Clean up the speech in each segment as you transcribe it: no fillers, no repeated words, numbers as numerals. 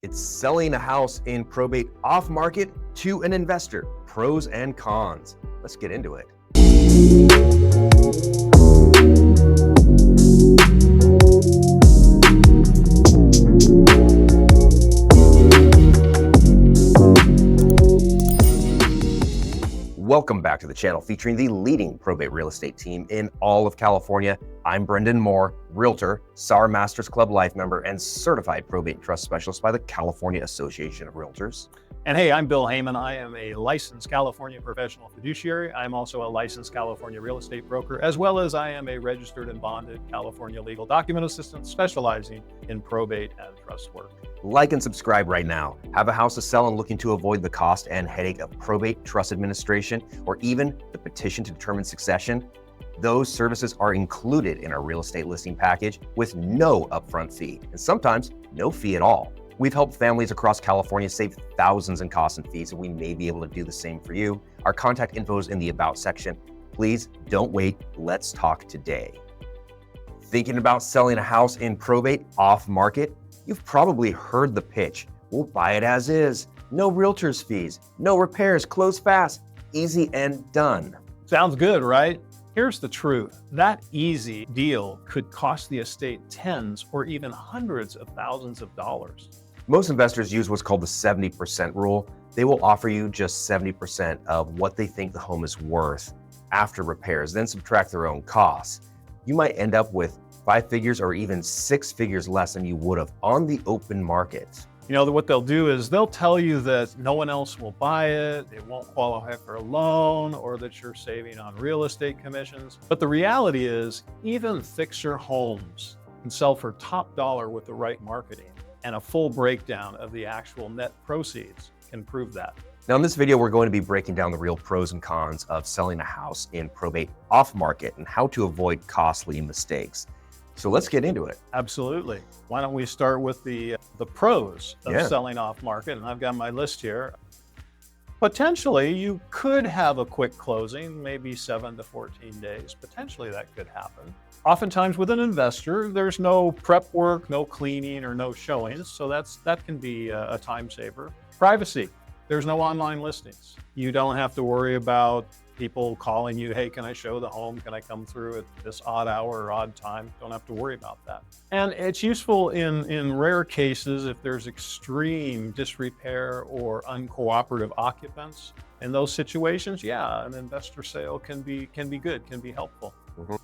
It's selling a house in probate off market to an investor. Pros and cons. Let's get into it. Welcome back to the channel featuring the leading probate real estate team in all of California. I'm Brendan Moore, realtor, SAR Masters Club Life member, and certified probate and trust specialist by the California Association of Realtors. And hey, I'm Bill Heyman. I am a licensed California professional fiduciary. I'm also a licensed California real estate broker, as well as I am a registered and bonded California legal document assistant specializing in probate and trust work. Like and subscribe right now. Have a house to sell and looking to avoid the cost and headache of probate, trust administration, or even the petition to determine succession? Those services are included in our real estate listing package with no upfront fee, and sometimes no fee at all. We've helped families across California save thousands in costs and fees, and we may be able to do the same for you. Our contact info is in the About section. Please don't wait. Let's talk today. Thinking about selling a house in probate off market? You've probably heard the pitch. We'll buy it as is. No realtor's fees, no repairs, close fast, easy and done. Sounds good, right? Here's the truth. That easy deal could cost the estate tens or even hundreds of thousands of dollars. Most investors use what's called the 70% rule. They will offer you just 70% of what they think the home is worth after repairs, then subtract their own costs. You might end up with 5 figures or even 6 figures less than you would have on the open market. You know, what they'll do is they'll tell you that no one else will buy it, it won't qualify for a loan, or that you're saving on real estate commissions. But the reality is, even fixer homes can sell for top dollar with the right marketing, and a full breakdown of the actual net proceeds can prove that. Now in this video, we're going to be breaking down the real pros and cons of selling a house in probate off market and how to avoid costly mistakes. So let's get into it. Absolutely. Why don't we start with the pros of selling off market? And I've got my list here. Potentially, you could have a quick closing, maybe 7 to 14 days. Potentially that could happen. Oftentimes with an investor, there's no prep work, no cleaning, or no showings. So that can be a time saver. Privacy. There's no online listings. You don't have to worry about people calling you, hey, can I show the home? Can I come through at this odd hour or odd time? Don't have to worry about that. And it's useful in rare cases if there's extreme disrepair or uncooperative occupants. In those situations, yeah, an investor sale can be good, can be helpful.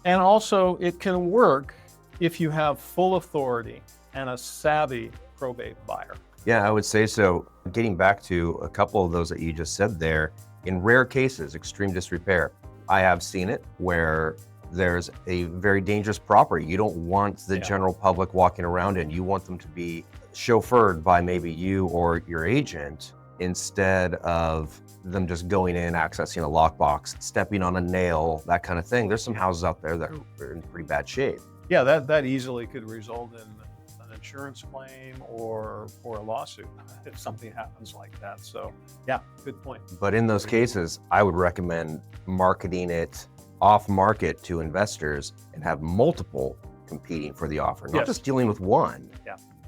And also it can work if you have full authority and a savvy probate buyer. Yeah, I would say so. Getting back to a couple of those that you just said there, in rare cases, extreme disrepair, I have seen it where there's a very dangerous property. You don't want the general public walking around it. You want them to be chauffeured by maybe you or your agent instead of them just going in, accessing a lockbox, stepping on a nail, that kind of thing. There's some houses out there that are in pretty bad shape. Yeah, that easily could result in an insurance claim or a lawsuit if something happens like that. So yeah, good point. But in those cases, I would recommend marketing it off market to investors and have multiple competing for the offer, not just dealing with one.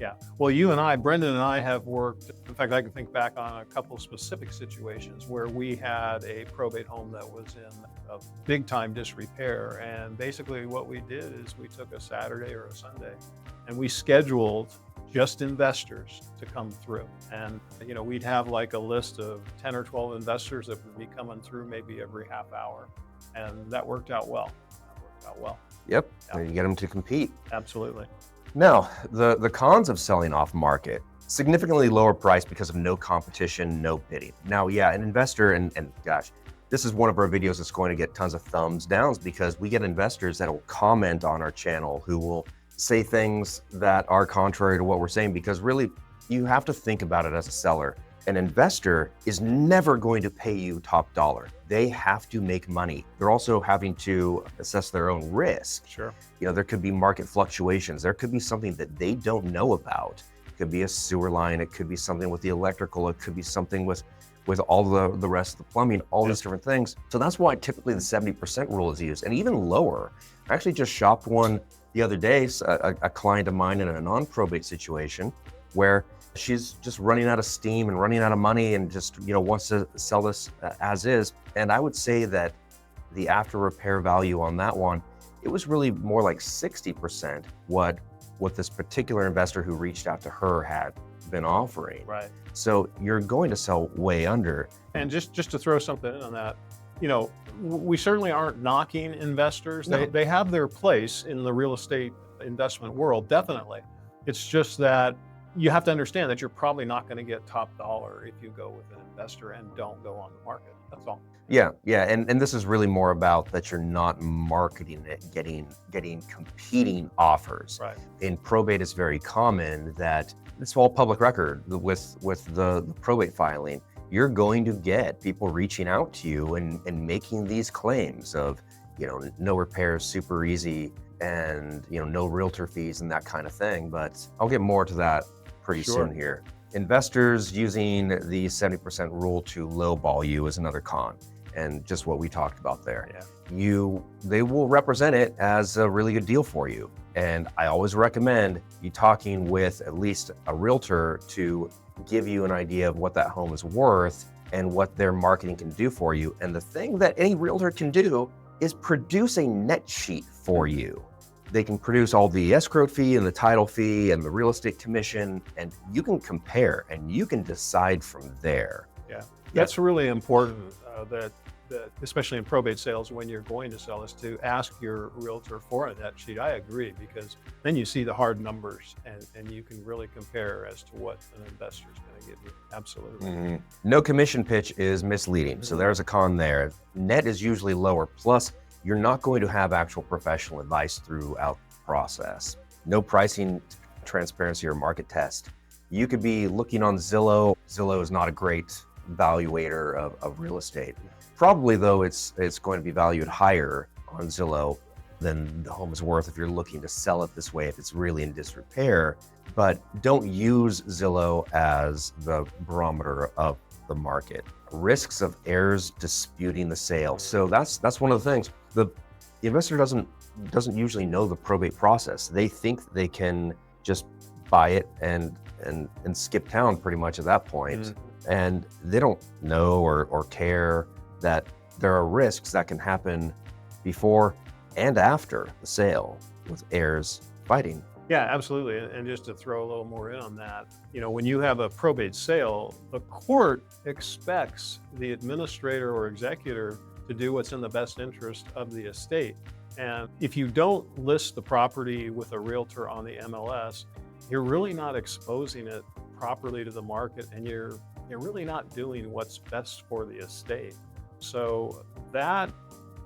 Yeah. Well, Brendan and I have worked, in fact, I can think back on a couple of specific situations where we had a probate home that was in a big time disrepair. And basically what we did is we took a Saturday or a Sunday and we scheduled just investors to come through. And, you know, we'd have like a list of 10 or 12 investors that would be coming through maybe every half hour. And that worked out well. Yep, yeah. You get them to compete. Absolutely. Now, the cons of selling off market, significantly lower price because of no competition, no bidding. Now, yeah, an investor, and gosh, this is one of our videos that's going to get tons of thumbs downs because we get investors that will comment on our channel who will say things that are contrary to what we're saying, because really you have to think about it as a seller. An investor is never going to pay you top dollar. They have to make money. They're also having to assess their own risk. Sure. You know, there could be market fluctuations. There could be something that they don't know about. It could be a sewer line. It could be something with the electrical. It could be something with all the rest of the plumbing, all these different things. So that's why typically the 70% rule is used, and even lower. I actually just shopped one the other day, a client of mine in a non-probate situation where she's just running out of steam and running out of money and just, wants to sell this as is. And I would say that the after repair value on that one, it was really more like 60% what this particular investor who reached out to her had been offering. Right. So you're going to sell way under. And just to throw something in on that, we certainly aren't knocking investors. No. They have their place in the real estate investment world, definitely. It's just that you have to understand that you're probably not going to get top dollar if you go with an investor and don't go on the market. That's all. Yeah. And this is really more about that you're not marketing it, getting competing offers. Right. In probate, it's very common that it's all public record with the probate filing. You're going to get people reaching out to you and making these claims of, no repairs, super easy, and no realtor fees and that kind of thing. But I'll get more to that pretty soon here. Investors using the 70% rule to lowball you is another con, and just what we talked about there. Yeah. They will represent it as a really good deal for you. And I always recommend you talking with at least a realtor to give you an idea of what that home is worth and what their marketing can do for you. And the thing that any realtor can do is produce a net sheet for you. They can produce all the escrow fee and the title fee and the real estate commission, and you can compare and you can decide from there. Yeah, that's really important, that especially in probate sales, when you're going to sell, is to ask your realtor for a net sheet. I agree, because then you see the hard numbers and you can really compare as to what an investor is going to give you. Absolutely. Mm-hmm. No commission pitch is misleading. So there's a con there. Net is usually lower. Plus, you're not going to have actual professional advice throughout the process. No pricing transparency or market test. You could be looking on Zillow. Zillow is not a great valuator of real estate. Probably though, it's going to be valued higher on Zillow than the home is worth if you're looking to sell it this way, if it's really in disrepair. But don't use Zillow as the barometer of the market. Risks of heirs disputing the sale. So that's one of the things. The investor doesn't usually know the probate process. They think they can just buy it and skip town pretty much at that point. Mm-hmm. And they don't know or care that there are risks that can happen before and after the sale with heirs fighting. Yeah, absolutely. And just to throw a little more in on that, when you have a probate sale, the court expects the administrator or executor to do what's in the best interest of the estate. And if you don't list the property with a realtor on the MLS, you're really not exposing it properly to the market, and you're really not doing what's best for the estate. So that,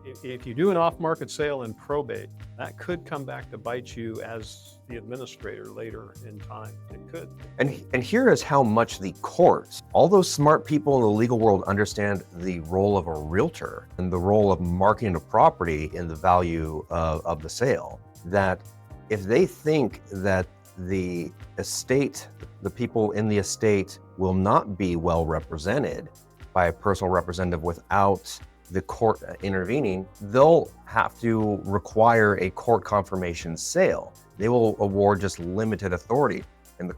if you do an off-market sale in probate, that could come back to bite you as the administrator later in time. It could. And here is how much the courts, all those smart people in the legal world, understand the role of a realtor and the role of marketing a property in the value of the sale. That if they think that the estate, the people in the estate will not be well represented by a personal representative without the court intervening, they'll have to require a court confirmation sale. They will award just limited authority. And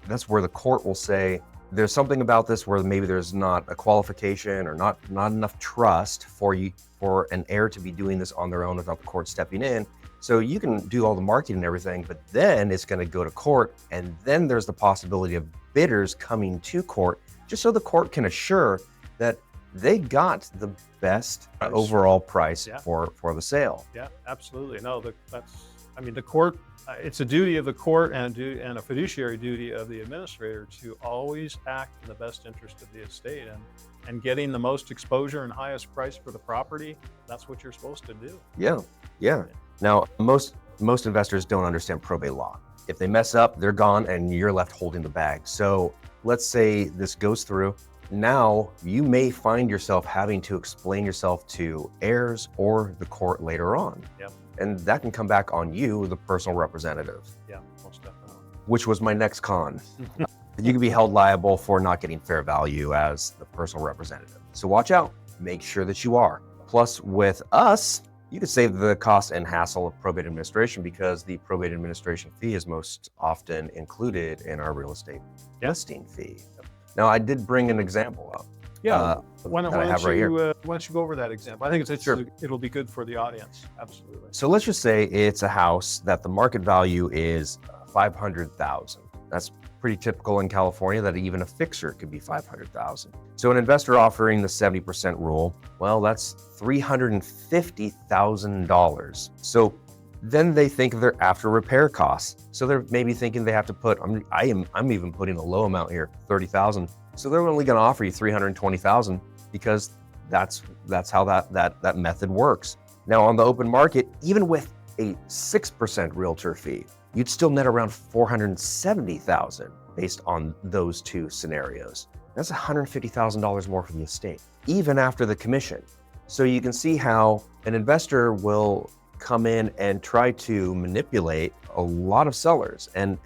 that's where the court will say, there's something about this where maybe there's not a qualification or not enough trust for an heir to be doing this on their own without the court stepping in. So you can do all the marketing and everything, but then it's going to go to court. And then there's the possibility of bidders coming to court, just so the court can assure that they got the best overall price for the sale. Yeah, absolutely. No, the court, it's a duty of the court and a fiduciary duty of the administrator to always act in the best interest of the estate, and getting the most exposure and highest price for the property. That's what you're supposed to do. Yeah. Now, most investors don't understand probate law. If they mess up, they're gone and you're left holding the bag. So let's say this goes through. Now you may find yourself having to explain yourself to heirs or the court later on. Yep. And that can come back on you, the personal representative. Yeah, most definitely. Which was my next con. You can be held liable for not getting fair value as the personal representative. So watch out, make sure that you are. Plus with us, You could save the cost and hassle of probate administration because the probate administration fee is most often included in our real estate listing fee. Now, I did bring an example up. Yeah, why don't right you go over that example? I think it'll be good for the audience. Absolutely. So let's just say it's a house that the market value is $500,000. That's pretty typical in California that even a fixer could be $500,000. So an investor offering the 70% rule, well, that's $350,000. So then they think they're after repair costs. So they're maybe thinking they have to put, I'm even putting a low amount here, $30,000. So they're only going to offer you $320,000 because that's how that method works. Now on the open market, even with a 6% realtor fee, you'd still net around $470,000 based on those two scenarios. That's $150,000 more for the estate, even after the commission. So you can see how an investor will come in and try to manipulate a lot of sellers. And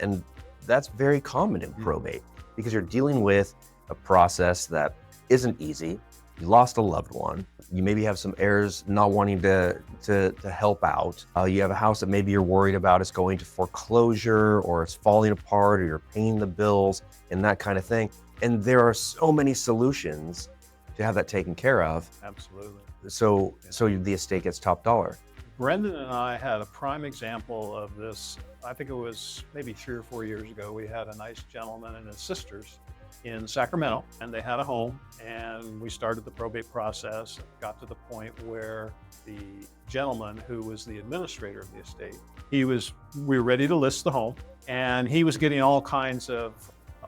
that's very common in probate because you're dealing with a process that isn't easy. You lost a loved one. You maybe have some heirs not wanting to help out. You have a house that maybe you're worried about is going to foreclosure or it's falling apart or you're paying the bills and that kind of thing. And there are so many solutions to have that taken care of. Absolutely. So the estate gets top dollar. Brendan and I had a prime example of this. I think it was maybe 3 or 4 years ago. We had a nice gentleman and his sisters in Sacramento, and they had a home, and we started the probate process. Got to the point where the gentleman who was the administrator of the estate, we were ready to list the home, and he was getting all kinds of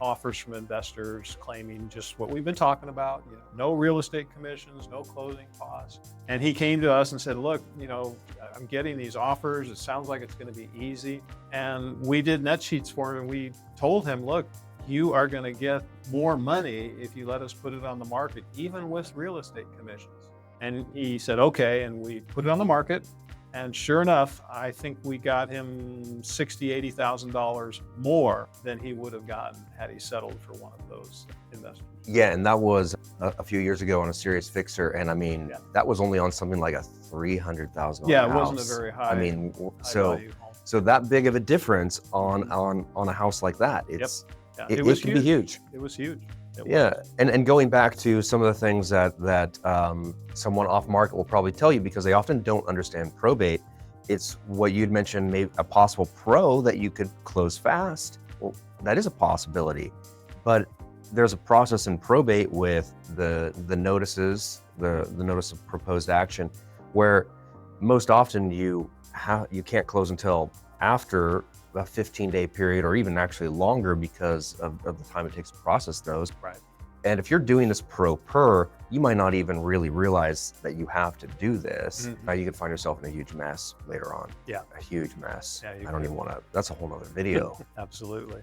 offers from investors claiming just what we've been talking about, no real estate commissions, no closing costs. And he came to us and said, look, I'm getting these offers. It sounds like it's going to be easy. And we did net sheets for him, and we told him, look, you are going to get more money if you let us put it on the market, even with real estate commissions. And he said, okay. And we put it on the market. And sure enough, I think we got him $60,000, $80,000 more than he would have gotten had he settled for one of those investors. Yeah, and that was a few years ago on a serious fixer. And I mean, that was only on something like a $300,000 house. Yeah, it wasn't a very high. I mean, value home. So that big of a difference on a house like that, it can be huge. It was huge. And going back to some of the things that someone off market will probably tell you because they often don't understand probate, it's what you'd mentioned, maybe a possible pro that you could close fast. Well, that is a possibility, but there's a process in probate with the notices, the notice of proposed action, where most often you can't close until after a 15-day period or even actually longer because of the time it takes to process those. Right. And if you're doing this pro per, you might not even really realize that you have to do this. Now you could find yourself in a huge mess later on. Yeah. A huge mess. Yeah, I don't even want to, that's a whole nother video. Absolutely.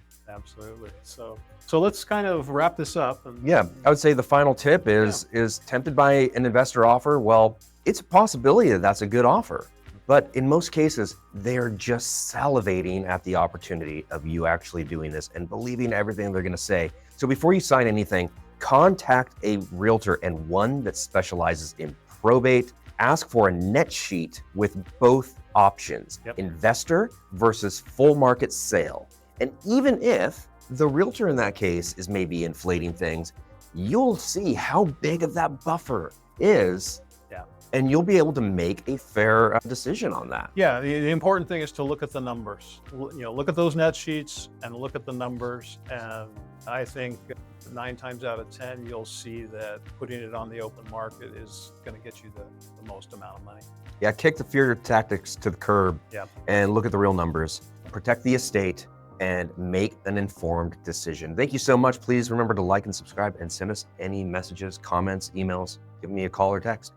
So let's kind of wrap this up. Yeah, I would say the final tip is tempted by an investor offer. Well, it's a possibility that that's a good offer. But in most cases, they're just salivating at the opportunity of you actually doing this and believing everything they're going to say. So before you sign anything, contact a realtor and one that specializes in probate. Ask for a net sheet with both options, investor versus full market sale. And even if the realtor in that case is maybe inflating things, you'll see how big of that buffer is. And you'll be able to make a fair decision on that. Yeah, the important thing is to look at the numbers. Look at those net sheets and look at the numbers. And I think 9 times out of 10, you'll see that putting it on the open market is going to get you the most amount of money. Yeah, kick the fear tactics to the curb and look at the real numbers. Protect the estate and make an informed decision. Thank you so much. Please remember to like and subscribe and send us any messages, comments, emails. Give me a call or text.